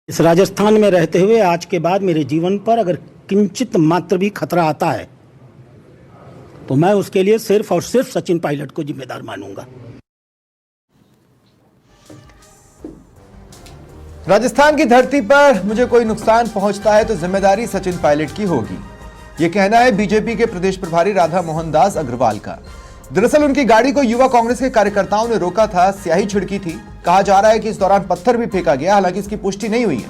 इस राजस्थान में रहते हुए आज के बाद मेरे जीवन पर अगर किंचित मात्र भी खतरा आता है तो मैं उसके लिए सिर्फ और सिर्फ सचिन पायलट को जिम्मेदार मानूंगा। राजस्थान की धरती पर मुझे कोई नुकसान पहुंचता है तो जिम्मेदारी सचिन पायलट की होगी, यह कहना है बीजेपी के प्रदेश प्रभारी राधा मोहन दास अग्रवाल का। दरअसल उनकी गाड़ी को युवा कांग्रेस के कार्यकर्ताओं ने रोका था, स्याही छिड़की थी। कहा जा रहा है कि इस दौरान पत्थर भी फेंका गया, हालांकि इसकी पुष्टि नहीं हुई है।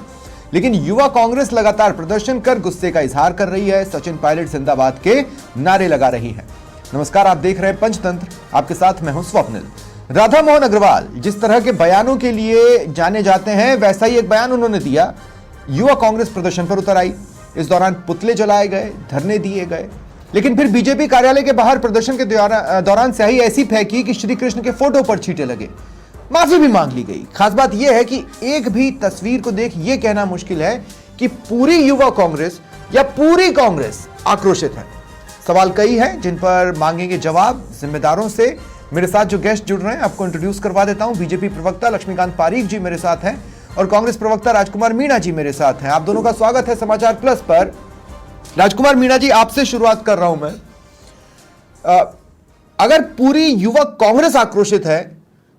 लेकिन युवा कांग्रेस लगातार प्रदर्शन कर गुस्से का इजहार कर रही है, सचिन पायलट जिंदाबाद के नारे लगा रही है। नमस्कार, आप देख रहे हैं पंचतंत्र, आपके साथ मैं हूं स्वप्निल। राधा मोहन अग्रवाल जिस तरह के बयानों के लिए जाने जाते हैं, वैसा ही एक बयान उन्होंने दिया। युवा कांग्रेस प्रदर्शन पर उतर आई, इस दौरान पुतले जलाए गए, धरने दिए गए, लेकिन फिर बीजेपी कार्यालय के बाहर प्रदर्शन के दौरान स्याही ऐसी फेंकी कि श्री कृष्ण के फोटो पर छींटे लगे। माफी भी मांग ली गई। खास बात यह है कि एक भी तस्वीर को देख यह कहना मुश्किल है कि पूरी युवा कांग्रेस या पूरी कांग्रेस आक्रोशित है। सवाल कई हैं जिन पर मांगेंगे जवाब जिम्मेदारों से। मेरे साथ जो गेस्ट जुड़ रहे हैं आपको इंट्रोड्यूस करवा देता हूं। बीजेपी प्रवक्ता लक्ष्मीकांत पारीक जी मेरे साथ हैं और कांग्रेस प्रवक्ता राजकुमार मीणा जी मेरे साथ हैं। आप दोनों का स्वागत है समाचार प्लस पर। राजकुमार मीणा जी, आपसे शुरुआत कर रहा हूं मैं। अगर पूरी युवा कांग्रेस आक्रोशित है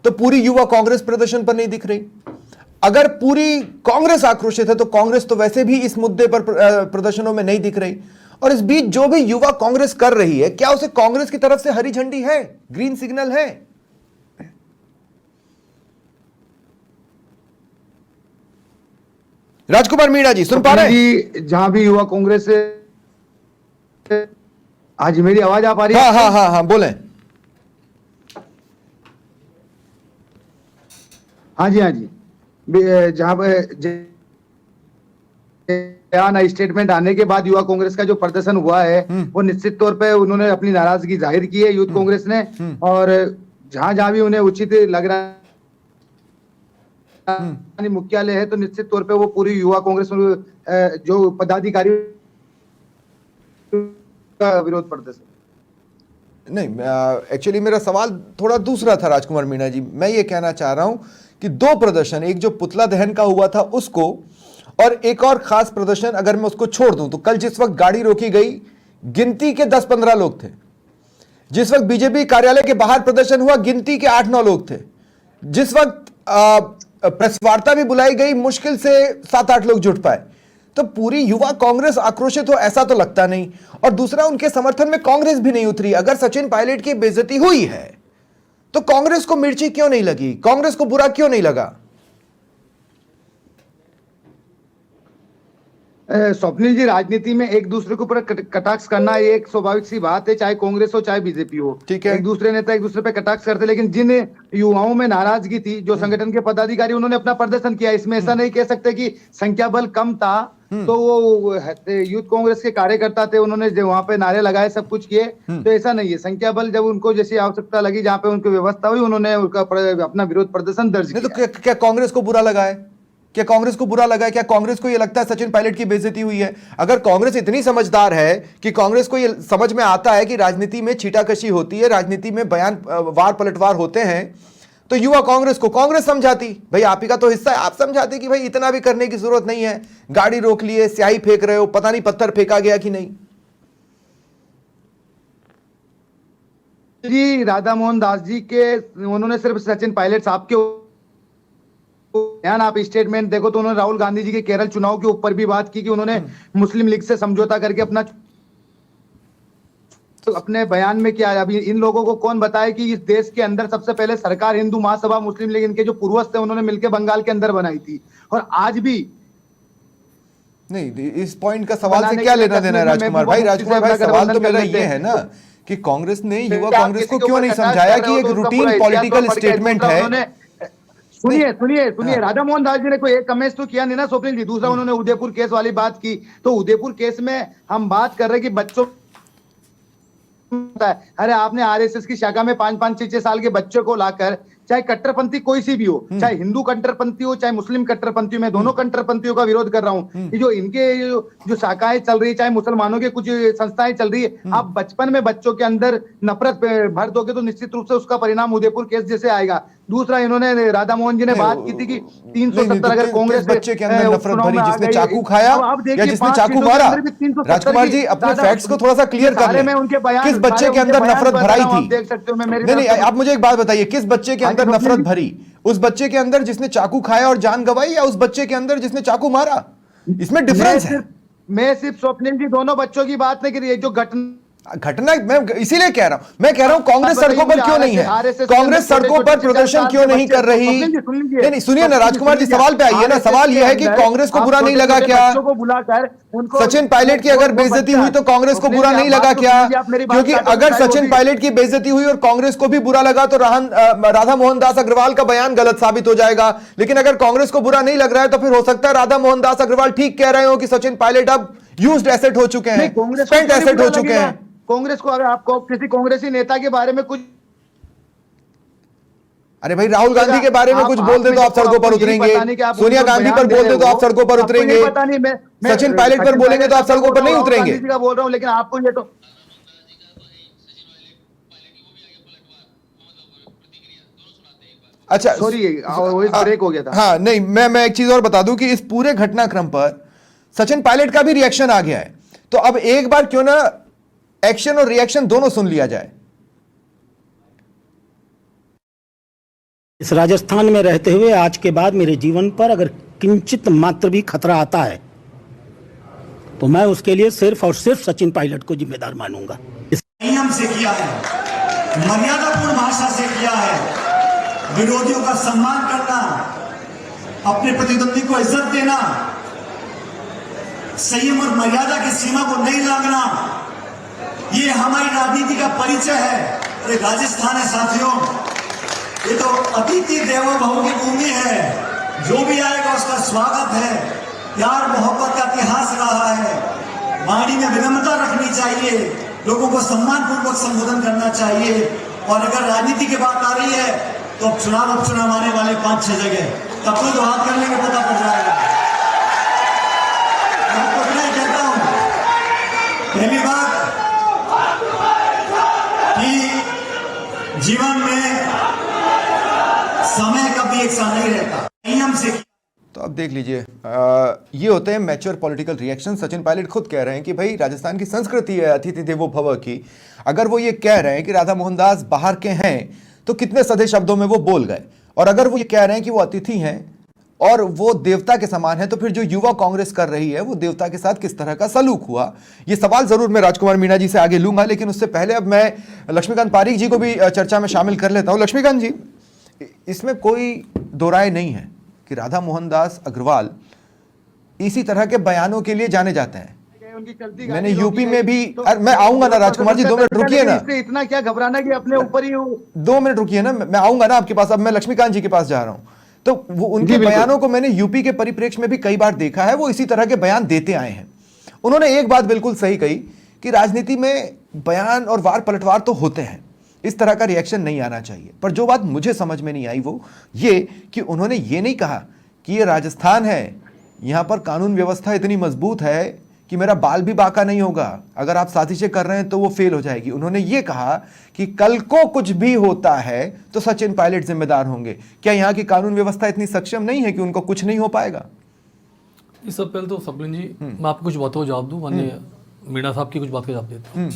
तो पूरी युवा कांग्रेस प्रदर्शन पर नहीं दिख रही। अगर पूरी कांग्रेस आक्रोशित है तो कांग्रेस तो वैसे भी इस मुद्दे पर प्रदर्शनों में नहीं दिख रही। और इस बीच जो भी युवा कांग्रेस कर रही है, क्या उसे कांग्रेस की तरफ से हरी झंडी है, ग्रीन सिग्नल है? राजकुमार मीणा जी सुन पा रहे हैं? जहां भी युवा कांग्रेस से आज मेरी आवाज आ पा रही है? हाँ बोलें। हाँ जी जहां पे स्टेटमेंट आने के बाद युवा कांग्रेस का जो प्रदर्शन हुआ है वो निश्चित तौर पे उन्होंने अपनी नाराजगी जाहिर की है यूथ कांग्रेस ने। और जहां भी उन्हें उचित लग रहा है मुख्यालय है तो निश्चित तौर पे वो पूरी युवा कांग्रेस जो पदाधिकारी का विरोध प्रदर्शन। नहीं, एक्चुअली मेरा सवाल थोड़ा दूसरा था राजकुमार मीणा जी। मैं ये कहना चाह रहा हूं कि दो प्रदर्शन, एक जो पुतला दहन का हुआ था उसको, और एक और खास प्रदर्शन अगर मैं उसको छोड़ दूं तो कल जिस वक्त गाड़ी रोकी गई गिनती के 10-15 लोग थे। जिस वक्त बीजेपी कार्यालय के बाहर प्रदर्शन हुआ गिनती के 8-9 लोग थे। जिस वक्त प्रेस वार्ता भी बुलाई गई मुश्किल से 7-8 लोग जुट पाए। तो पूरी युवा कांग्रेस आक्रोशित हो ऐसा तो लगता नहीं। और दूसरा, उनके समर्थन में कांग्रेस भी नहीं उतरी। अगर सचिन पायलट की बेइज्जती हुई है तो कांग्रेस को मिर्ची क्यों नहीं लगी, कांग्रेस को बुरा क्यों नहीं लगा? स्वप्निल जी, राजनीति में एक दूसरे के ऊपर कटाक्ष करना ये एक स्वाभाविक सी बात है, चाहे कांग्रेस हो चाहे बीजेपी हो। ठीक है, एक दूसरे नेता एक दूसरे पे कटाक्ष करते, लेकिन जिन युवाओं में नाराजगी थी, जो संगठन के पदाधिकारी उन्होंने अपना प्रदर्शन किया, इसमें ऐसा नहीं कह सकते कि संख्या बल कम था तो वो यूथ कांग्रेस के कार्यकर्ता थे, उन्होंने वहां पे नारे लगाए, सब कुछ किए, तो ऐसा नहीं है। संख्या बल जब उनको जैसी आवश्यकता लगी, जहाँ पे उनकी व्यवस्था हुई, उन्होंने अपना विरोध प्रदर्शन दर्ज किया। तो क्या कांग्रेस को बुरा लगा है? क्या कांग्रेस को बुरा लगा है? क्या कांग्रेस को यह लगता है सचिन पायलट की बेइज्जती हुई है? अगर कांग्रेस इतनी समझदार है कि कांग्रेस को यह समझ में आता है कि राजनीति में छीटाकशी होती है, राजनीति में बयान वार पलटवार होते हैं, तो युवा कांग्रेस को कांग्रेस समझाती, भाई आप ही का तो हिस्सा है, आप समझाते कि भाई इतना भी करने की जरूरत नहीं है, गाड़ी रोक लिए, स्याही फेंक रहे हो, पता नहीं पत्थर फेंका गया कि नहीं। जी, राधा मोहन दास जी के उन्होंने सिर्फ सचिन पायलट साहब के ध्यान, आप स्टेटमेंट देखो तो उन्होंने राहुल गांधी जी के केरल चुनाव के ऊपर भी बात की कि उन्होंने मुस्लिम लीग से समझौता करके अपने बयान में किया। अभी इन लोगों को कौन बताए कि इस देश के अंदर सबसे पहले सरकार हिंदू महासभा मुस्लिम लीग, इनके जो पूर्वज थे उन्होंने मिलकर बंगाल के अंदर बनाई थी। और आज भी नहीं, इस पॉइंट का सवाल से क्या लेना देना है राजकुमार भाई? राजकुमार भाई, सवाल तो मेरा ये है ना कि कांग्रेस ने युवा कांग्रेस को क्यों नहीं समझाया कि एक रूटीन पॉलिटिकल स्टेटमेंट है। सुनिए, राधा मोहन दास जी ने कोई एक कमेंट तो किया नहीं ना स्वप्निल जी। दूसरा, उन्होंने उदयपुर केस वाली बात की, तो उदयपुर केस में हम बात कर रहे हैं कि बच्चों, अरे आपने आरएसएस की शाखा में 5-5, 6-6 साल के बच्चों को लाकर, चाहे कट्टरपंथी कोई सी भी हो, चाहे हिंदू कट्टरपंथी हो चाहे मुस्लिम कट्टरपंथी, मैं दोनों कट्टरपंथियों का विरोध कर रहा हूं कि जो इनके जो शाखाएं चल रही है, चाहे मुसलमानों के कुछ संस्थाएं चल रही है, आप बचपन में बच्चों के अंदर नफरत भर दोगे तो निश्चित रूप से उसका परिणाम उदयपुर केस जैसे आएगा। दूसरा इन्होंने राधा मोहन जी ने बात की थी कि 370 अगर कांग्रेस किस बच्चे के अंदर नफरत चुनाव भरी में आ जिसने गई, चाकू खाया अब देखिए या जिसने 5 चाकू सीटों के मारा? अंदर भी 370 राजकुमार जी अपने दादा, फैक्ट्स को थोड़ा सा क्लियर कर सारे लें। में उनके बयान, किस बच्चे सारे के उनके अंदर बयान नफरत बता भराई रहा हूं, थी? आप देख सकते हो, मैं मेरी नहीं नहीं, तरफ से- आप मुझे एक बात बताइए, किस बच्चे के अंदर नफरत भरी? उस बच्चे के अंदर जिसने चाकू खाया और जान गंवाई, या उस बच्चे के अंदर जिसने चाकू मारा? इसमें डिफरेंस है। मैं सिर्फ स्वप्निल जी दोनों बच्चों की बात नहीं कर रही है, जो घटना मैं इसीलिए कह रहा हूं, मैं कह रहा हूं कांग्रेस सड़कों पर क्यों नहीं है? कांग्रेस सड़कों पर प्रदर्शन क्यों नहीं कर रही? नहीं सुनिए ना राजकुमार जी, सवाल पे आइए ना। सवाल यह है कि कांग्रेस को बुरा नहीं लगा क्या? सचिन पायलट की अगर बेइज्जती हुई तो कांग्रेस को बुरा नहीं लगा क्या? क्योंकि अगर सचिन पायलट की बेइज्जती हुई और कांग्रेस को भी बुरा लगा तो राधा मोहन दास अग्रवाल का बयान गलत साबित हो जाएगा। लेकिन अगर कांग्रेस को बुरा नहीं लग रहा है तो फिर हो सकता है राधा मोहन दास अग्रवाल ठीक कह रहे हो कि सचिन पायलट अब यूज्ड एसेट हो चुके हैं, स्पेंट एसेट हो चुके हैं। कांग्रेस को, अगर आपको किसी कांग्रेसी नेता के बारे में कुछ, अरे भाई राहुल गांधी के बारे में कुछ बोल दे तो आप सड़कों पर उतरेंगे, सोनिया गांधी पर बोल दे तो आप सड़कों पर उतरेंगे, सचिन पायलट पर बोलेंगे तो आप सड़कों पर नहीं उतरेंगे। का बोल रहा हूं, लेकिन आपको ये तो अच्छा सॉरी ब्रेक हो गया था। हाँ नहीं, मैं एक चीज और बता दूं कि इस पूरे घटनाक्रम पर सचिन पायलट का भी रिएक्शन आ गया है, तो अब एक बार क्यों ना एक्शन और रिएक्शन दोनों सुन लिया जाए। इस राजस्थान में रहते हुए आज के बाद मेरे जीवन पर अगर किंचित मात्र भी खतरा आता है तो मैं उसके लिए सिर्फ और सिर्फ सचिन पायलट को जिम्मेदार मानूंगा। नियम से किया है, मर्यादापूर्ण भाषा से किया है, विरोधियों का सम्मान करना, अपने प्रतिद्वंदी को इज्जत देना, संयम और मर्यादा की सीमा को नहीं लांघना, ये हमारी राजनीति का परिचय है। अरे राजस्थान है साथियों, ये तो अतिथि देवो भव की भूमि है, जो भी आएगा उसका स्वागत है। प्यार मोहब्बत का इतिहास रहा है, वाणी में विनम्रता रखनी चाहिए, लोगों को सम्मानपूर्वक संबोधन करना चाहिए। और अगर राजनीति की बात आ रही है तो अब चुनाव उपचुनाव आने वाले 5-6 जगह, तब तो बात करने के पता पड़ जाएगा। आपको मैं कहता हूं, पहली बात कि जीवन में समय कभी एक सा नहीं रहता, नियम से। तो अब देख लीजिए, ये होते हैं mature political reaction. Sachin Pilot खुद कह रहे हैं कि भाई राजस्थान की संस्कृति है अतिथि देवो भव की। अगर वो ये कह रहे हैं कि राधा मोहन दास बाहर के हैं तो कितने सधे शब्दों में वो बोल गए, और अगर वो ये कह रहे हैं कि वो अतिथि हैं और वो देवता के समान है, तो फिर जो युवा कांग्रेस कर रही है वो देवता के साथ किस तरह का सलूक हुआ? ये सवाल जरूर मैं राजकुमार मीणा जी से आगे लूंगा, लेकिन उससे पहले अब मैं लक्ष्मीकांत पारीक जी को भी चर्चा में शामिल कर लेता हूं। लक्ष्मीकांत जी, इसमें कोई दो राय नहीं है कि राधा मोहन दास अग्रवाल इसी तरह के बयानों के लिए जाने जाते हैं। मैंने यूपी में भी, मैं आऊंगा ना राजकुमार जी, 2 मिनट रुकिए ना, इतना क्या घबराना कि अपने ऊपर ही 2 मिनट रुकिए ना, मैं आऊंगा ना आपके पास। अब मैं लक्ष्मीकांत जी के पास जा रहा हूं, तो वो उनके बयानों को मैंने यूपी के परिप्रेक्ष्य में भी कई बार देखा है, वो इसी तरह के बयान देते आए हैं। उन्होंने एक बात बिल्कुल सही कही कि राजनीति में बयान और वार पलटवार तो होते हैं, इस तरह का रिएक्शन नहीं आना चाहिए। पर जो बात मुझे समझ में नहीं आई वो ये कि उन्होंने ये नहीं कहा कि ये राजस्थान है, यहां पर कानून व्यवस्था इतनी मजबूत है कि मेरा बाल भी बाका नहीं होगा, अगर आप साजिशें कर रहे हैं तो वो फेल हो जाएगी। उन्होंने ये कहा कि कल को कुछ भी होता है तो सचिन पायलट जिम्मेदार होंगे। क्या यहाँ की कानून व्यवस्था इतनी सक्षम नहीं है कि उनको कुछ नहीं हो पाएगा? इस सब पहले तो स्वप्निल जी, मैं आपको कुछ बातों का जवाब दूं, माननीय मीणा साहब की कुछ बात का जवाब देता हूँ।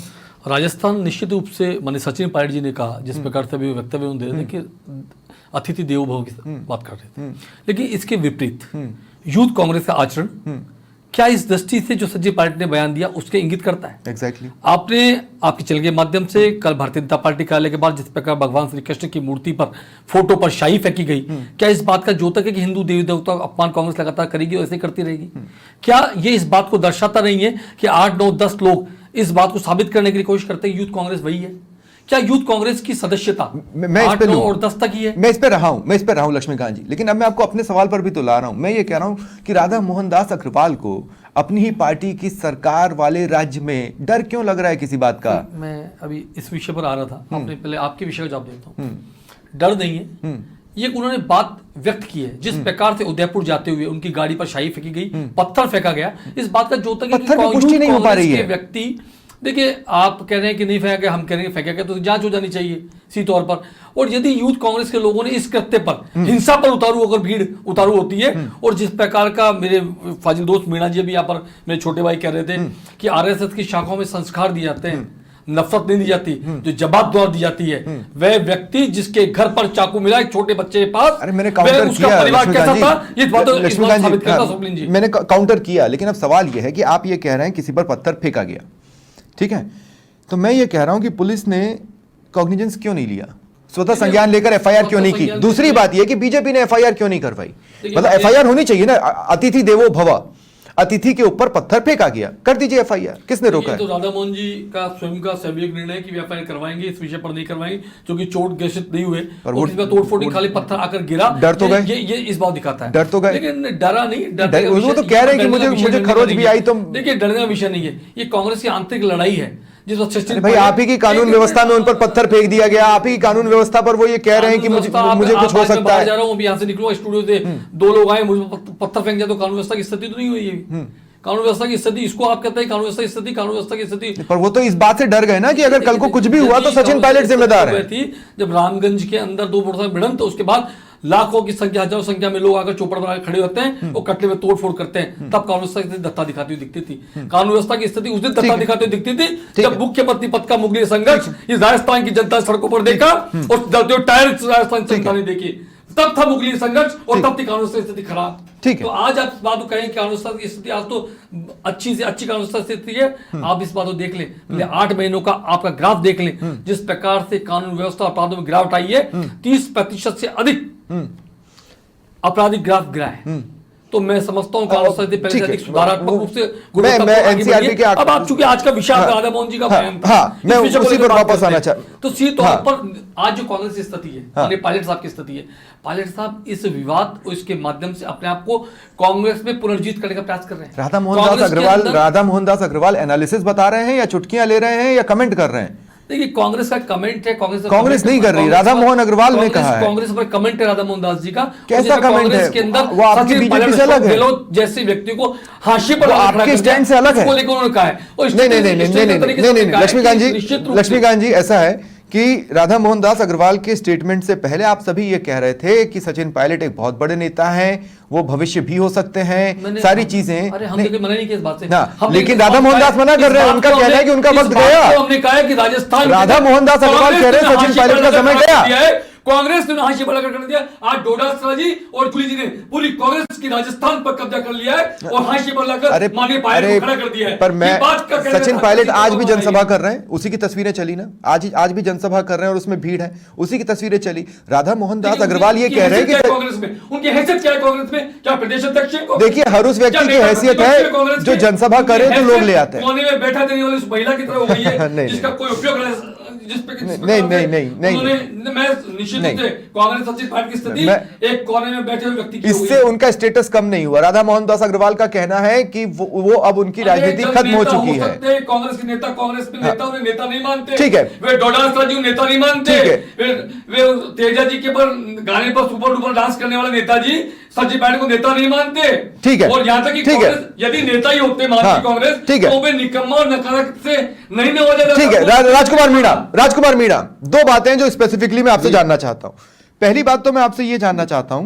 राजस्थान निश्चित रूप से, माननीय सचिन पायलट जी ने कहा, जिस प्रकार से भी वक्तव्य उन्होंने दे रहे थे कि अतिथि देवो भव की बात कर रहे थे, लेकिन इसके विपरीत यूथ कांग्रेस का आचरण क्या इस दृष्टि से जो सचिन पायलट ने बयान दिया उसके इंगित करता है? एग्जैक्टली। आपने आपके चैनल के माध्यम से कल भारतीय जनता पार्टी कार्यालय के बाद जिस प्रकार भगवान श्री कृष्ण की मूर्ति पर, फोटो पर शाही फेंकी गई, क्या इस बात का द्योतक है कि हिंदू देवी देवता का अपमान कांग्रेस लगातार करेगी और ऐसे करती रहेगी? क्या ये इस बात को दर्शाता नहीं है कि 8, 9, 10 लोग इस बात को साबित करने की लिए कोशिश करते हैं यूथ कांग्रेस वही है? क्या यूथ कांग्रेस की सदस्यता 8, 9 और 10 तक ही है? मैं इस पे रहा हूं लक्ष्मीकांत जी, लेकिन अब मैं आपको अपने सवाल पर भी तो ला रहा हूं। मैं ये कह रहा हूं कि राधा मोहन दास अग्रवाल को अपनी ही पार्टी की सरकार वाले राज्य में डर क्यों लग रहा है किसी बात का? मैं अभी इस विषय पर आ रहा था, आपने पहले आपके विषय का जवाब देता हूँ। डर नहीं है, ये उन्होंने बात व्यक्त की है। जिस प्रकार से उदयपुर जाते हुए उनकी गाड़ी पर शाही फेंकी गई, पत्थर फेंका गया, इस बात का जो तक पुष्टि नहीं हो पा रही है। व्यक्ति देखिए, आप कह रहे हैं कि नहीं फेंका, हम कह रहे हैं फेंका गया, तो जांच हो जानी चाहिए इसी तौर पर। और यदि यूथ कांग्रेस के लोगों ने इस कृत्य पर हिंसा पर उतारू, अगर भीड़ उतारू होती है, और जिस प्रकार का मेरे फाजिल दोस्त मीणा जी भी यहाँ पर मेरे छोटे भाई कह रहे थे कि आरएसएस की शाखाओं में संस्कार दिए जाते हैं, नफरत नहीं दी जाती, जो जवाबदार दी जाती है, वह व्यक्ति जिसके घर पर चाकू मिला एक छोटे बच्चे के पास, अरे मैंने काउंटर उसका किया परिवार कैसा था, ये बात लक्ष्मीकांत साबित करता जी, स्वप्निल जी। मैंने काउंटर किया, लेकिन अब सवाल यह है कि आप ये कह रहे हैं किसी पर पत्थर फेंका गया, ठीक है, तो मैं ये कह रहा हूं कि पुलिस ने कॉग्निजेंस क्यों नहीं लिया, स्वतः संज्ञान लेकर एफआईआर क्यों नहीं की? दूसरी बात यह कि बीजेपी ने एफआईआर क्यों नहीं करवाई? मतलब एफआईआर होनी चाहिए ना, अतिथि देवो भव, अतिथि के ऊपर पत्थर फेंका गया, कर दीजिए एफआईआर, किसने रोका है? तो राधा मोहन जी का स्वयं का सैद्धांतिक निर्णय है कि वे एफआईआर करवाएंगे, इस विषय पर नहीं करवाएंगे क्योंकि चोट ग्रसित नहीं हुए, और और इसमें तोड़फोड़ नहीं, खाली पत्थर आकर गिरा, डर तो गए, ये इस बात दिखाता है, डर तो गए, लेकिन डरा नहीं, वो तो कह रहे हैं कि मुझे खरोच भी आई तो। देखिए, डरने का विषय नहीं है, ये कांग्रेस की आंतरिक लड़ाई है, जिस वक्त भाई आप ही की कानून व्यवस्था में उन पर पत्थर फेंक दिया गया, आप ही की कानून व्यवस्था पर वो ये कह रहे हैं कि मुझे कुछ हो सकता है। जा रहा हूं, यहाँ से निकलूंगा स्टूडियो से, दो लोग आए मुझे पत्थर फेंक दिया, तो कानून व्यवस्था की स्थिति तो नहीं हुई है। कानून व्यवस्था की स्थिति इसको आप कहते हैं, कानून व्यवस्था की स्थिति, कानून व्यवस्था की स्थिति। पर वो तो इस बात से डर गए ना कि अगर कल को कुछ भी हुआ तो सचिन पायलट जिम्मेदार है। जब रामगंज के अंदर दो मोटरसाइकिल भिड़ंत, तो उसके बाद लाखों की संख्या, हजारों संख्या में लोग आकर चौपड़ बनाकर खड़े होते हैं और कटले में तोड़फोड़ करते हैं, तब कानून व्यवस्था की स्थिति दत्ता दिखाती हुई दिखती थी। कानून व्यवस्था की स्थिति उस दिन दत्ता दिखाती हुई दिखती थी जब मुख्यमंत्री पद का मुगली संघर्ष इस राजस्थान की जनता सड़कों पर देखा और जो टायर राजस्थान जनता ने देखी, तब था मुगली संघर्ष और तब थी कानून व्यवस्था की स्थिति खराब। ठीक है, तो आज आप इस बात को कहें कि कानून व्यवस्था की स्थिति आज तो अच्छी से अच्छी कानून व्यवस्था स्थिति है, आप इस बात को देख लें, पहले 8 महीनों का आपका ग्राफ देख लें, जिस प्रकार से कानून व्यवस्था अपराधों में गिरावट आई है, 30% से अधिक आपराधिक ग्राफ गिरा है। तो मैं समझता हूं कानून व्यवस्था पहले से अधिक सुधारात्मक रूप से मैं एनसीआरबी के अब आप चूंकि आज का विषय राधा मोहन जी का मैं उसी पर वापस आना चाहता, तो सीधे तौर पर आज जो कांग्रेस की स्थिति है, पायलट साहब की स्थिति है, पायलट साहब इस विवाद और इसके माध्यम से अपने आप को कांग्रेस में पुनर्जीत करने का प्रयास कर रहे हैं। राधा मोहनदास अग्रवाल एनालिसिस बता रहे हैं या चुटकियां ले रहे हैं या कमेंट कर रहे हैं? देखिए, कांग्रेस का कमेंट है, कांग्रेस नहीं कर रही, राधा मोहन अग्रवाल ने कहा है, कांग्रेस पर कमेंट है राधा मोहन दास जी का। कैसा कमेंट है? के अंदर वो आपकी बीजेपी से अलग है, जैसे व्यक्ति को हाशिए पर आपके स्टैंड से अलग है, लेकिन उन्होंने कहा है। नहीं, लक्ष्मीकांत जी ऐसा है कि राधा मोहन दास अग्रवाल के स्टेटमेंट से पहले आप सभी ये कह रहे थे कि सचिन पायलट एक बहुत बड़े नेता हैं, वो भविष्य भी हो सकते हैं, सारी चीजें। अरे हम मना नहीं किया इस बात से, लेकिन राधा मोहन दास मना कर रहे हैं, उनका कहना है कि उनका वक्त गया। हमने कहा है कि राजस्थान राधा मोहन दास अग्रवाल कह रहे हैं सचिन पायलट का समय गया, कांग्रेस ने हाशिए पर कर दिया। आज डोडासरा जी और कुली जी ने पूरी कांग्रेस की राजस्थान पर कब्जा कर लिया है और हाशिए पर लाकर माननीय पायलट को खड़ा कर दिया है। पर मैं सचिन पायलट आज भी जनसभा कर रहे हैं, उसी की तस्वीरें चली ना, आज भी जनसभा कर रहे हैं और उसमें भीड़ है, उसी की तस्वीरें चली। राधा मोहन दास अग्रवाल ये कह रहे हैं कि कांग्रेस में उनकी हैसियत क्या है, कांग्रेस में क्या प्रदेश अध्यक्ष है? देखिए, हर उस व्यक्ति की हैसियत है जो जनसभा करे तो लोग ले आते हैं। कोने में बैठा देने वाली उस महिला की तरह हो गई है जिसका कोई उपयोग नहीं, मैं निश्चित रूप से कांग्रेस सचिन पायलट की स्थिति एक कोने में बैठे हुए व्यक्ति की इससे उनका स्टेटस कम नहीं हुआ। राधा मोहन दास अग्रवाल का कहना है कि वो अब उनकी राजनीति खत्म हो चुकी है। कांग्रेस के नेता कांग्रेस में नेता उन्हें नेता नहीं मानते, ठीक है, वे डोडासरा जी नेता नहीं मानते, वे तेजा जी के पर गाने पर सुपर डुपर डांस करने वाले नेताजी सचिन पायलट को नेता नहीं मानते, ठीक है, और यहाँ तक कि कांग्रेस यदि नेता ही होते मानती कांग्रेस, ठीक है, तो वे निकम्मा और नकारात्मक से नहीं हो जाता। ठीक है, राजकुमार मीणा, दो बातें जो स्पेसिफिकली मैं आपसे जानना चाहता हूं। पहली बात तो मैं आपसे यह जानना चाहता हूं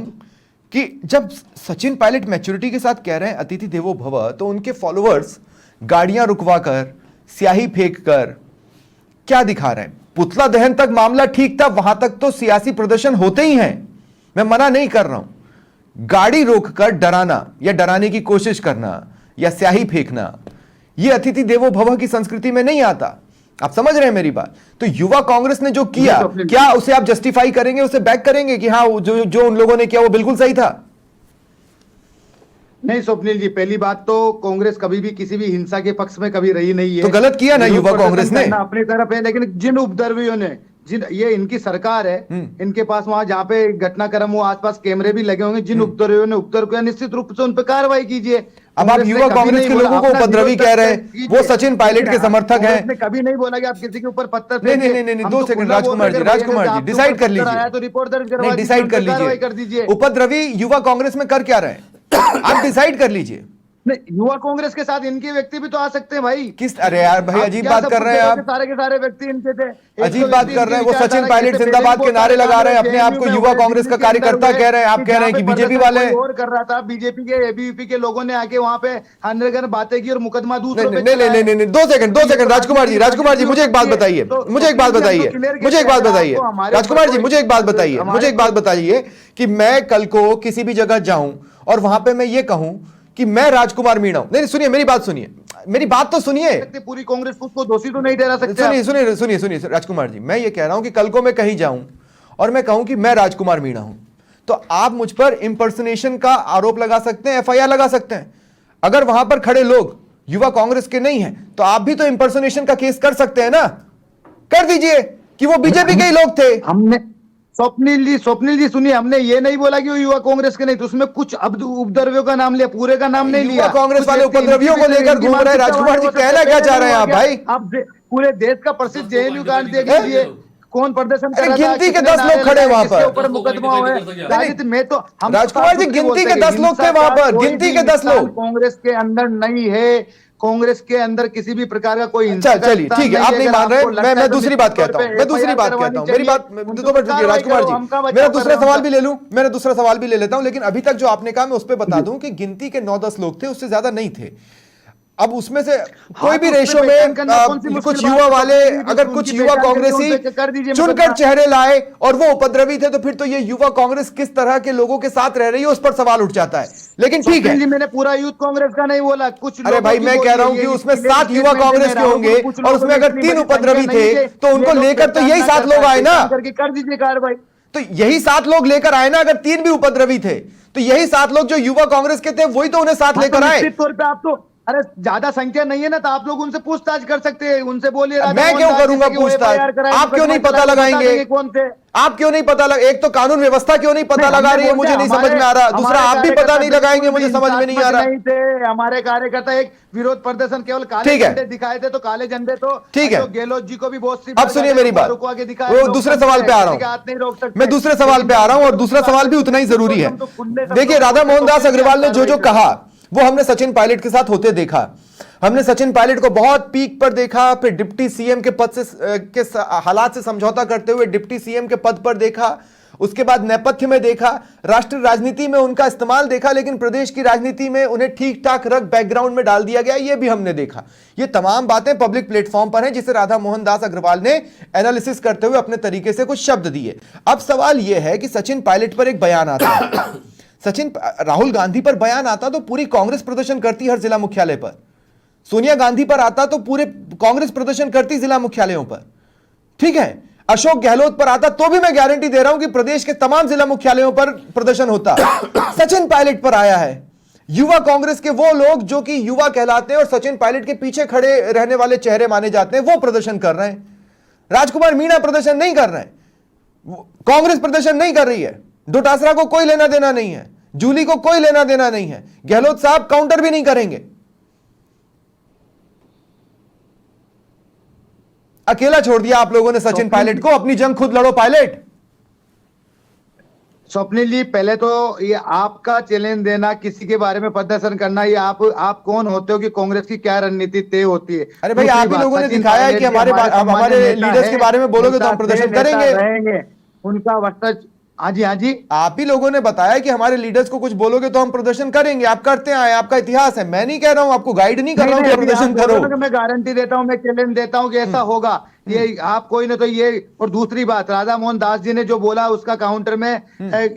कि जब सचिन पायलट मैच्योरिटी के साथ कह रहे हैं अतिथि देवो भव, तो उनके फॉलोअर्स गाड़ियां रुकवा कर, स्याही फेंक कर क्या दिखा रहे हैं? पुतला दहन तक मामला ठीक था, वहां तक तो सियासी प्रदर्शन होते ही हैं, मैं मना नहीं कर रहा हूं। गाड़ी रोककर डराना या डराने की कोशिश करना या स्याही फेंकना, यह अतिथि देवो भव की संस्कृति में नहीं आता। आप समझ रहे हैं मेरी बात? तो युवा कांग्रेस ने जो किया, क्या उसे आप जस्टिफाई करेंगे, उसे बैक करेंगे कि हाँ जो उन लोगों ने किया वो बिल्कुल सही था? नहीं स्वप्निल जी, पहली बात तो कांग्रेस कभी भी किसी भी हिंसा के पक्ष में कभी रही नहीं है। तो गलत किया ना युवा कांग्रेस ने अपनी तरफ है, लेकिन जिन उपद्रवियों ने, जिन, ये इनकी सरकार है, इनके पास वहां जहाँ पे घटनाक्रम हो आसपास कैमरे भी लगे होंगे, जिन उपद्रवियों ने उपद्रव किया निश्चित रूप से उन पर कार्रवाई कीजिए। अब आप युवा कांग्रेस के लोगों को उपद्रवी कह रहे हैं, वो सचिन पायलट के समर्थक हैं। कभी नहीं बोला कि आप किसी के ऊपर पत्थर नहीं, 2 सेकंड राजकुमार जी डिसाइड कर लीजिए, तो रिपोर्ट दर्ज करवा डिसाइड कर लीजिए। उपद्रवी युवा कांग्रेस में कर क्या रहे हैं आप डिसाइड कर लीजिए। नहीं, युवा कांग्रेस के साथ इनके व्यक्ति भी तो आ सकते हैं भाई। किस, अरे यार भाई आप अजीब क्या बात सब कर रहे हैं कुछ आप, देखोगे, सारे के सारे व्यक्ति इनके थे। अजीब बात कर रहे हैं। वो सचिन पायलट जिंदाबाद के नारे लगा रहे हैं, अपने आप को युवा कांग्रेस का कार्यकर्ता कह रहे हैं, आप कह रहे हैं कि बीजेपी वाले और कर रहा था। बीजेपी के एबीवीपी के लोगों ने आके वहां पे अंडरग्राउंड बातें की और मुकदमा दूसरों पे नहीं नहीं नहीं नहीं, 2 सेकंड राजकुमार जी मुझे एक बात बताइए, मुझे एक बात बताइए, राजकुमार जी मुझे एक बात बताइए कि मैं कल को किसी भी जगह जाऊं और वहां पे मैं ये कहूं कि मैं राजकुमार मीणा हूं। नहीं सुनिए, मेरी बात तो सुनिए। पूरी कांग्रेस को दोषी तो नहीं ठहरा सकते। सुनिए राजकुमार जी, मैं ये कह रहा हूं कि कल को मैं कहीं जाऊं और मैं कहूं कि मैं राजकुमार मीणा हूं, तो आप मुझ पर इंपर्सनेशन का आरोप लगा सकते हैं, एफआईआर लगा सकते हैं। अगर वहां पर खड़े लोग युवा कांग्रेस के नहीं हैं तो आप भी तो इंपर्सनेशन का केस कर सकते हैं ना, कर दीजिए कि वो बीजेपी के ही लोग थे। हमने स्वप्निल जी सुनिए, हमने ये नहीं बोला कि वो युवा कांग्रेस के नहीं, तो उसमें कुछ उपद्रवियों का नाम लिया, पूरे का नाम नहीं लिया। युवा कांग्रेस वाले उपद्रवियों को लेकर घूम रहे हैं। राजकुमार जी कहना क्या चाह रहे हैं आप भाई? आप पूरे देश का प्रसिद्ध जेएनयू कांड देख लीजिए, कौन प्रदर्शन कर रहा था, गिनती के कितने 10 लोग खड़े वहां पर, ऊपर मुकदमा हुआ है। राजनीति में तो हम राजकुमार जी गिनती के 10 लोग थे वहां पर, गिनती के 10 लोग कांग्रेस के अंदर नहीं है। कांग्रेस के अंदर किसी भी प्रकार का कोई चलिए ठीक है, आप नहीं मान रहे, मैं दूसरी बात कहता हूं, मेरी बात 2 मिनट रुकिए राजकुमार जी, मेरा दूसरा सवाल भी ले लेता हूं, लेकिन अभी तक जो आपने कहा मैं उस पर बता दूं कि गिनती के 9-10 लोग थे, उससे ज्यादा नहीं थे। अब उसमें से कोई भी रेशो में कुछ युवा वाले, अगर कुछ युवा कांग्रेसी चुनकर चेहरे लाए और वो उपद्रवी थे, तो फिर तो ये युवा कांग्रेस किस तरह के लोगों के साथ रह रही है उस पर सवाल उठ जाता है। लेकिन ठीक है, मैंने पूरा यूथ कांग्रेस का नहीं बोला, कुछ अरे भाई मैं कह रहा हूं कि उसमें 7 युवा कांग्रेस के होंगे और उसमें अगर 3 उपद्रवी थे तो उनको लेकर तो यही 7 लोग आए ना, करके कर दीजिए कार्रवाई। तो यही 7 लोग लेकर आए ना। अगर 3 भी उपद्रवी थे तो यही 7 लोग जो युवा कांग्रेस के थे वही तो उन्हें साथ लेकर आए। निश्चित तौर पे आप तो, अरे ज्यादा संख्या नहीं है ना, तो आप लोग उनसे पूछताछ कर सकते हैं, उनसे बोलिए। मैं क्यों करूंगा पूछताछ? आप क्यों नहीं पता लगाएंगे? कौन थे? आप क्यों नहीं पता एक तो कानून व्यवस्था क्यों नहीं पता लगा रही है, मुझे नहीं समझ में आ रहा। दूसरा, आप भी पता नहीं लगाएंगे, मुझे समझ में नहीं आ रहा। नहीं थे हमारे कार्यकर्ता, एक विरोध प्रदर्शन केवल काले झंडे दिखाए थे, तो काले झंडे तो ठीक है। गहलोत जी को भी बहुत सी, अब सुनिए मेरी बात, वो दूसरे सवाल पे आ रहा हूं, मैं दूसरे सवाल पे आ रहा हूं, और दूसरा सवाल भी उतना ही जरूरी है। देखिए, राधा मोहन दास अग्रवाल ने जो कहा वो हमने सचिन पायलट के साथ होते देखा। हमने सचिन पायलट को बहुत पीक पर देखा, फिर डिप्टी सीएम के पद से के हालात से समझौता करते हुए डिप्टी सीएम के पद पर देखा, उसके बाद नेपथ्य में देखा, राष्ट्रीय राजनीति में उनका इस्तेमाल देखा, लेकिन प्रदेश की राजनीति में उन्हें ठीक ठाक रख बैकग्राउंड में डाल दिया गया, यह भी हमने देखा। ये तमाम बातें पब्लिक प्लेटफॉर्म पर हैं, जिसे राधा मोहन दास अग्रवाल ने एनालिसिस करते हुए अपने तरीके से कुछ शब्द दिए। अब सवाल यह है कि सचिन पायलट पर एक बयान आता है, राहुल गांधी पर बयान आता तो पूरी कांग्रेस प्रदर्शन करती हर जिला मुख्यालय पर, सोनिया गांधी पर आता तो पूरे कांग्रेस प्रदर्शन करती जिला मुख्यालयों पर, ठीक है। अशोक गहलोत पर आता तो भी मैं गारंटी दे रहा हूं कि प्रदेश के तमाम जिला मुख्यालयों पर प्रदर्शन होता। सचिन पायलट पर आया है। युवा कांग्रेस के वो लोग जो कि युवा कहलाते हैं और सचिन पायलट के पीछे खड़े रहने वाले चेहरे माने जाते हैं, वो प्रदर्शन कर रहे हैं। राजकुमार मीणा प्रदर्शन नहीं कर रहे हैं, कांग्रेस प्रदर्शन नहीं कर रही है, डोटासरा को कोई लेना देना नहीं है, जूली को कोई लेना देना नहीं है, गहलोत साहब काउंटर भी नहीं करेंगे। अकेला छोड़ दिया आप लोगों ने सचिन पायलट को, अपनी जंग खुद लड़ो पायलट। स्वप्निल जी, पहले तो ये आपका चैलेंज देना, किसी के बारे में प्रदर्शन करना, ये आप कौन होते हो कि कांग्रेस की क्या रणनीति तय होती है? अरे भाई, आप ही लोगों ने दिखाया है कि हमारे लीडर्स के बारे में बोलोगे तो हम प्रदर्शन करेंगे। उनका वक्तव्य, हाँ जी, आप ही लोगों ने बताया कि हमारे लीडर्स को कुछ बोलोगे तो हम प्रदर्शन करेंगे। आप करते आए, आपका इतिहास है। मैं नहीं कह रहा हूं, आपको गाइड नहीं कर रहा हूं कि प्रदर्शन करो। मैं गारंटी देता हूं, मैं चैलेंज देता हूं कि ऐसा होगा। ये आप कोई ना तो ये। और दूसरी बात, राधा मोहन दास जी ने जो बोला उसका काउंटर में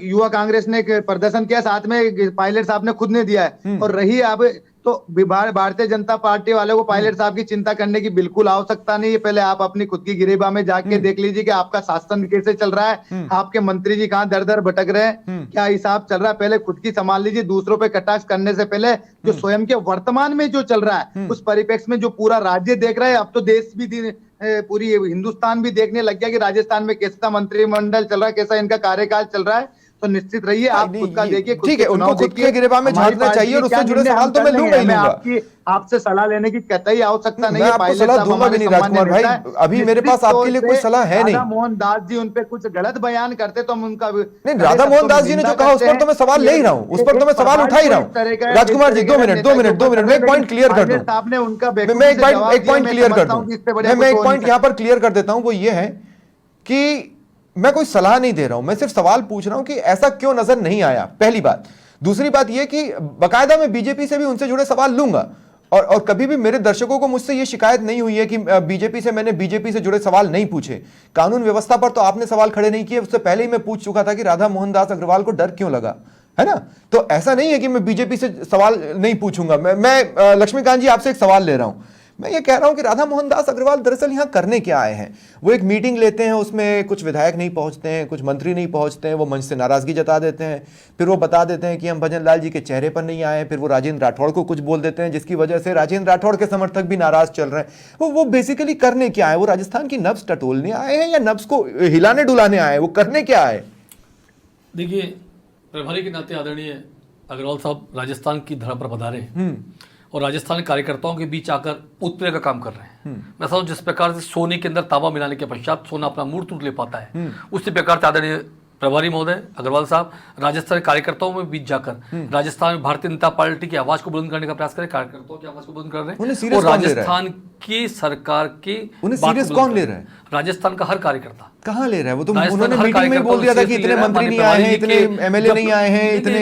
युवा कांग्रेस ने प्रदर्शन किया, साथ में पायलट साहब ने खुद ने दिया है। और रही अब तो भारतीय जनता पार्टी वालों को पायलट साहब की चिंता करने की बिल्कुल आवश्यकता नहीं है। पहले आप अपनी खुद की गिरेबा में जाके देख लीजिए कि आपका शासन कैसे चल रहा है, आपके मंत्री जी कहाँ दर दर भटक रहे हैं, क्या हिसाब चल रहा है। पहले खुद की संभाल लीजिए। दूसरों पे कटाक्ष करने से पहले जो स्वयं के वर्तमान में जो चल रहा है उस परिप्रेक्ष्य में जो पूरा राज्य देख रहा है, अब तो देश भी, पूरी हिंदुस्तान भी देखने लग गया कि राजस्थान में कैसा मंत्रिमंडल चल रहा है, कैसा इनका कार्यकाल चल रहा है। तो निश्चित रहिए, आप खुद का देखिए, ठीक है, उनको खुद के गिरेबान में झांकना चाहिए और उससे जुड़े सवाल तो मैं लूंगा ही लूंगा। आपसे सलाह लेने की कतई आवश्यकता नहीं मैं है। आपको पायलट सलाह साहब दूंगा भी हमारे नहीं सम्मान्य राजकुमार भाई, नेता है। अभी मेरे निश्चित पास आपके लिए तौर कोई से सलाह है नहीं। राधा मोहन दास जी उन पे कुछ गलत बयान करते तो हम उनका नहीं, राधा मोहन दास जी ने जो कहा उस पर तो मैं सवाल ले ही रहा हूं, उस पर तो मैं सवाल उठा ही रहा हूं। राजकुमार जी 2 मिनट मैं एक पॉइंट क्लियर कर दूं। साहब ने उनका मैं एक पॉइंट क्लियर कर दूं। मैं एक पॉइंट यहां पर क्लियर कर देता हूं, वो ये है कि मैं कोई सलाह नहीं दे रहा हूं, मैं सिर्फ सवाल पूछ रहा हूं कि ऐसा क्यों नजर नहीं आया, पहली बात। दूसरी बात यह कि बाकायदा मैं बीजेपी से भी उनसे जुड़े सवाल लूंगा, और कभी भी मेरे दर्शकों को मुझसे यह शिकायत नहीं हुई है कि मैंने बीजेपी से जुड़े सवाल नहीं पूछे। कानून व्यवस्था पर तो आपने सवाल खड़े नहीं किए, उससे पहले ही मैं पूछ चुका था कि राधा मोहन दास अग्रवाल को डर क्यों लगा, है ना। तो ऐसा नहीं है कि मैं बीजेपी से सवाल नहीं पूछूंगा। मैं लक्ष्मीकांत जी आपसे एक सवाल ले रहा हूं। मैं ये कह रहा हूं कि राधा मोहन दास अग्रवाल दरअसल यहां करने क्या आए हैं। वो एक मीटिंग लेते हैं, उसमें कुछ विधायक नहीं पहुंचते हैं, कुछ मंत्री नहीं पहुंचते हैं, वो मंच से नाराजगी जता देते हैं, फिर वो बता देते हैं कि हम भजन लाल जी के चेहरे पर नहीं आए, फिर वो राजेंद्र राठौड़ को कुछ बोल देते हैं जिसकी वजह से राजेंद्र राठौड़ के समर्थक भी नाराज चल रहे हैं। वो बेसिकली करने क्या है? वो राजस्थान की नब्ज टटोलने आए हैं या नब्ज को हिलाने डुलाने आए हैं? वो करने क्या आए? देखिए, प्रभारी के नाते आदरणीय अग्रवाल साहब राजस्थान की धरा पर पधारे हैं और राजस्थान कार्यकर्ताओं के बीच आकर उत्प्रेरक का काम कर रहे हैं। मैं समझ जिस प्रकार से सोने के अंदर तांबा मिलाने के पश्चात सोना अपना मूर्त रूप ले पाता है, उसी प्रकार से आदरणीय प्रभारी महोदय अग्रवाल साहब राजस्थान कार्यकर्ताओं में बीच जाकर राजस्थान में भारतीय जनता पार्टी की आवाज को बुलंद करने का प्रयास करें, कार्यकर्ताओं की आवाज को बुलंद कर रहे हैं और राजस्थान की सरकार की उन्हें सीरियस कौन ले रहा है? राजस्थान का हर कार्यकर्ता। कहाँ ले रहा है वो? तो उन्होंने मीटिंग में बोल दिया था कि इतने मंत्री नहीं आए हैं, इतने एमएलए नहीं आए हैं, इतने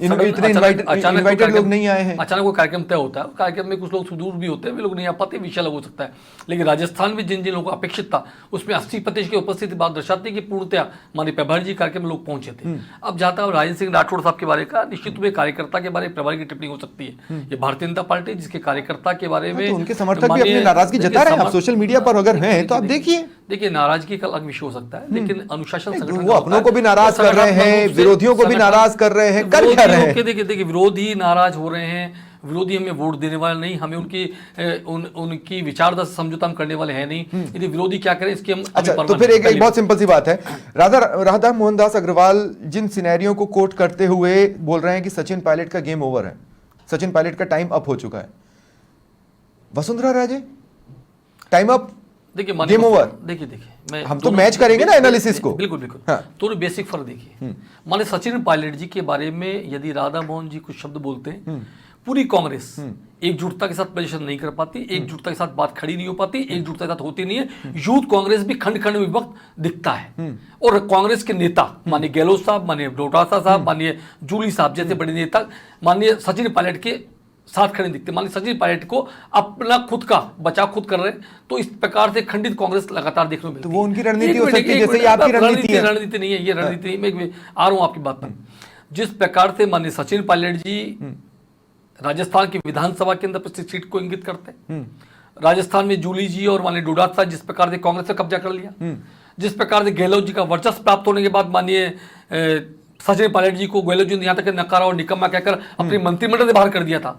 इनवाइटेड लोग नहीं आए हैं। अचानक वो कार्यक्रम तय होता है, कार्यक्रम में कुछ लोग सुदूर भी होते हैं, वे लोग नहीं आ पाते, विषय अलग हो सकता है। लेकिन राजस्थान में जिन जिन लोगों को अपेक्षित था उसमें 80% की उपस्थिति बात दर्शाती है कि पूर्णतया माननीय प्रभारी जी कार्यक्रम में लोग पहुंचे थे। अब जहाँ तक राजेंद्र सिंह राठौड़ साहब के बारे का, निश्चित रूप में कार्यकर्ता के बारे में प्रभारी की टिप्पणी हो सकती है। ये भारतीय जनता पार्टी जिसके कार्यकर्ता के बारे में उनके समर्थक भी अपनी नाराजगी जता रहे हैं। आप सोशल मीडिया पर अगर हैं तो आप देखिए नाराजगी का अलग विषय हो सकता है, लेकिन अनुशासन संगठन वो अपनों को भी नाराज कर रहे हैं, विरोधियों को भी नाराज कर रहे हैं, कर क्या रहे हैं? देखिए विरोधी नाराज हो रहे हैं। विरोधी हमें वोट देने वाले नहीं, हमें उनकी विचारधारा से समझौता हम करने वाले हैं नहीं। यदि विरोधी क्या करें इसकी हम अच्छा, तो फिर एक बहुत सिंपल सी बात है। राधा मोहन दास अग्रवाल जिन सिनेरियो को कोट करते हुए बोल रहे हैं कि सचिन पायलट का गेम ओवर है, सचिन पायलट का टाइम अप हो चुका है, वसुंधरा राजे टाइम अप, देखिए गेम ओवर। देखिए हम तो मैच करेंगे ना एनालिसिस को। बिल्कुल तो बेसिक फर्क देखिए। माने सचिन पायलट जी के बारे में यदि राधा मोहन जी कुछ शब्द बोलते हैं, पूरी कांग्रेस एकजुटता के साथ प्रदर्शन नहीं कर पाती, एकजुटता के साथ बात खड़ी नहीं हो पाती, एकजुटता के साथ होती नहीं है। यूथ कांग्रेस भी खंड खंड विभक्त दिखता है और कांग्रेस के नेता माननीय गहलोत साहब, माननीय डोटासरा साहब, माननीय जूली साहब जैसे बड़े नेता माननीय सचिन पायलट के साथ खड़े दिखते। मान लीजिए सचिन पायलट को अपना खुद का बचाव खुद कर रहे हैं, तो इस प्रकार से खंडित कांग्रेस लगातार देखने को मिलती है। तो वो उनकी रणनीति हो सकती है, जैसे ही आपकी रणनीति है। रणनीति नहीं है ये, रणनीति मैं आ रहा हूं आपकी बात पर। जिस प्रकार से माननीय सचिन पायलट जी राजस्थान की विधानसभा के अंदर प्रत्येक सीट को इंगित करते हैं, राजस्थान में जूली जी और माननीय डोटासरा जिस प्रकार से कांग्रेस ने कब्जा कर लिया, जिस प्रकार से गहलोत जी का वर्चस्व प्राप्त होने के बाद माननीय सचिन पायलट जी को गहलोत जी ने यहाँ तक नकारा और निकम्मा कहकर अपने मंत्रिमंडल से बाहर कर दिया था।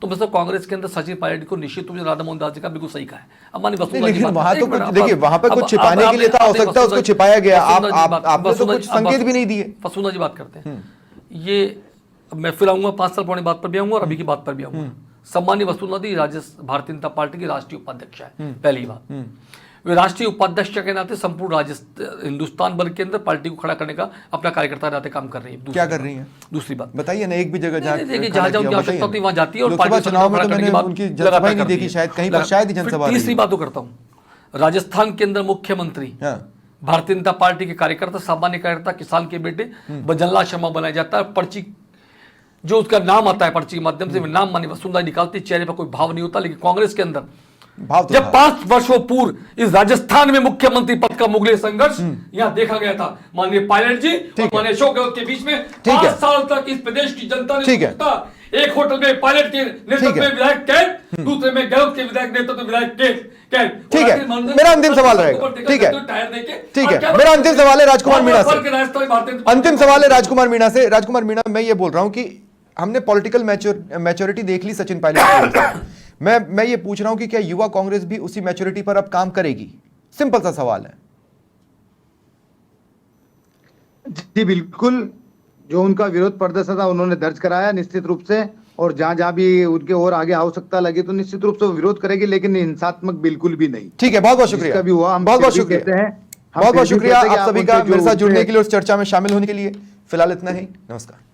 तो मतलब कांग्रेस के अंदर सचिन पायलट को निश्चित रूप से राधा मोहन दास जी का बिल्कुल सही कहा है। अब मानी वसुंधरा जी वहां तो देखिए वहां पर कुछ छिपाने के लिए था, हो सकता है उसको छिपाया गया। आपने तो कुछ संकेत भी नहीं दिए। वसुंधरा जी बात करते हैं, ये मैं फिर आऊंगा 5 साल पुरानी बात पर भी आऊंगा और अभी की बात पर भी आऊंगा। सम्मानीय वसुंधरा जी भारतीय जनता पार्टी की राष्ट्रीय उपाध्यक्ष है, पहली बात। वे राष्ट्रीय उपाध्यक्ष के नाते संपूर्ण हिंदुस्तान भर के अंदर पार्टी को खड़ा करने का अपना कार्यकर्ता नाते काम कर रही है। क्या कर रही है? दूसरी बात बताइए ना, एक भी जगह जहाँ जहाँ आवश्यकता होती है वहां जाती है और पार्टी चुनाव में तो मैंने उनकी जनसभा नहीं देखी, शायद कहीं पर शायद ही जनसभा। तीसरी बात तो करता हूँ, राजस्थान के अंदर मुख्यमंत्री भारतीय जनता पार्टी के कार्यकर्ता, सामान्य कार्यकर्ता, किसान के बेटे भजनलाल शर्मा बनाया जाता है। पर्ची जो उसका नाम आता है पर्ची के माध्यम से नाम मानी वसुंधरा निकालती, चेहरे पर कोई भाव नहीं होता। लेकिन कांग्रेस के अंदर तो जब 5 वर्षों पूर्व इस राजस्थान में मुख्यमंत्री पद का मुगले संघर्ष यहां देखा गया था, माननीय पायलट जी और माननीय अशोक गहलोत के बीच में 5 साल तक इस प्रदेश की जनता ने एक होटल में पायलट के नेतृत्व में विधायक कैद, दूसरे में गहलोत के विधायक नेतृत्व में विधायक कैद। ठीक है, मेरा अंतिम सवाल रहेगा। ठीक है, मेरा अंतिम सवाल है राजकुमार मीणा से। अंतिम सवाल है राजकुमार मीणा से। राजकुमार मीणा, मैं ये बोल रहा हूं कि हमने पॉलिटिकल मैच्योरिटी देख ली सचिन पायलट। मैं ये पूछ रहा हूं कि क्या युवा कांग्रेस भी उसी मैच्योरिटी पर अब काम करेगी? सिंपल सा सवाल है। जी बिल्कुल, जो उनका विरोध प्रदर्शन था उन्होंने दर्ज कराया। निश्चित रूप से और जहां जहां भी उनके और आगे आवश्यकता लगे तो निश्चित रूप से वो विरोध करेगी, लेकिन हिंसात्मक बिल्कुल भी नहीं। ठीक है, बहुत बहुत शुक्रिया। जिसका भी हुआ हम बहुत बहुत फिर भी शुक्रिया। कहते हैं, हम बहुत बहुत फिर भी शुक्रिया कहते हैं कि आप सभी उनके का जो मेरे साथ जुड़ने उनसे- के लिए और चर्चा में शामिल होने के लिए। फिलहाल इतना ही, नमस्कार।